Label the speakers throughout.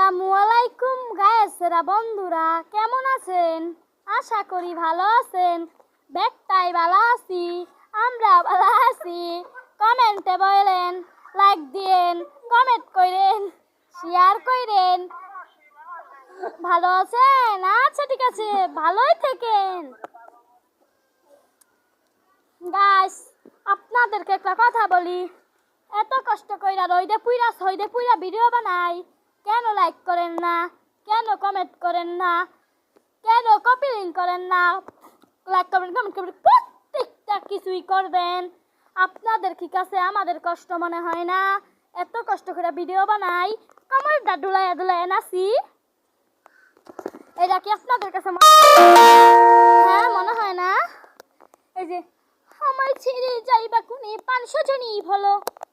Speaker 1: আসসালামু আলাইকুম গায়েসেরা বন্ধুরা, কেমন আছেন? আশা করি ভালো আছেন। ব্যাগটাই ভালো আছি, আমরা ভালো আছি। কমেন্টে বলেন, লাইক দিয়েন, কমেন্ট করেন, শেয়ার করেন। ভালো আছেন? আচ্ছা ঠিক আছে, ভালোই থাকেন। গাইস, আপনাদেরকে একটা কথা বলি, এত কষ্ট কইরা রইদে পুইরা ভিডিও বানাই, কেন লাইক করেন না? কেন কমেন্ট করেন না? কেন কপি লিঙ্ক করেন না? লাইক কমেন্ট প্রত্যেকটা কিছুই করবেন। আপনাদের কি কাছে আমাদের কষ্ট মনে হয় না? এত কষ্ট করে ভিডিও বানাই, কমরটা ডুলাইয়া নাচি, এটা কি আপনাদের কাছে হ্যাঁ মনে হয় না? এই যে আমার ছেড়ে যাইবা কোনে 500 জনই হলো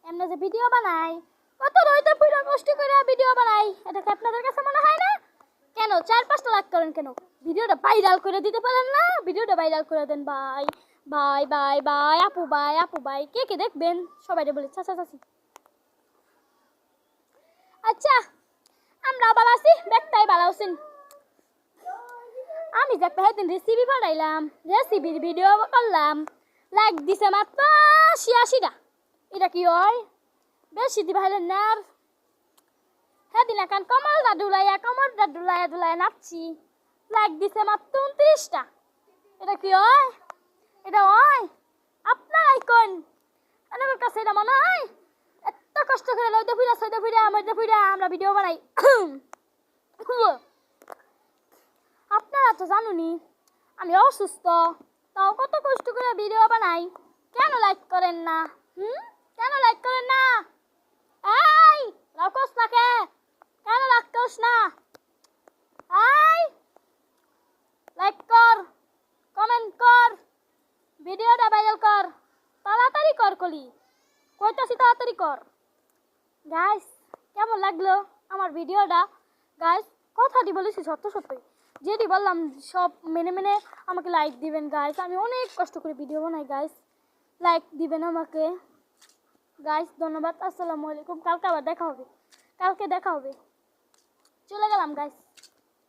Speaker 1: এমন যে ভিডিও বানাই, কত রইতে পুরো কষ্ট করে ভিডিও বানাই, এটা কি আপনাদের কাছে মনে হয় না? কেন 4-5টা লাইক করেন কেন? ভিডিওটা ভাইরাল করে দিতে পারেন না? ভিডিওটা ভাইরাল করে দেন ভাই। বাই বাই বাই আপু ভাই কে কে দেখবেন সবাইকে বলি চাচা চাচি। আচ্ছা, আমরা ভালো আছি, দেখতেই ভালো আছেন। আমি যে একটা দিন রেসিপি বানাইলাম, রেসিপির ভিডিও করলাম, লাইক দিছে মাত্র 86টা। এটা কি হয়? বেশি দিবা হলে না। সেদিন এখন কমরটা ডুলাইয়া নাচছি, লাইক দিছে মাত্র 29টা। এটা কি হয়? এটা হয়? আপনারাই কোন আমার কাছে এটা মনে হয়? এত কষ্ট করে লইতে ফিরা আমরা ভিডিও বানাই। আপনারা তো জানুনি আমি অসুস্থ, তাও কত কষ্ট করে ভিডিও বানাই, কেন লাইক করেন না? কেন লাইক করেন না? এই রাখোস না কেন রাখোস না? এই লাইক কর, কমেন্ট কর, ভিডিওটা ভাইরাল কর, তাড়াতাড়ি কর কলি, কইতাছি তাড়াতাড়ি কর। গাইস, কেমন লাগলো আমার ভিডিওটা? গাইস, কথাটি বলেছি সত্যি, যেটি বললাম সব মেনে আমাকে লাইক দিবেন গাইস। আমি অনেক কষ্ট করে ভিডিও বানাই গাইস, লাইক দিবেন আমাকে গাইস। ধন্যবাদ, আসসালামু আলাইকুম। কালকে আবার দেখা হবে, চলে গেলাম গাইস।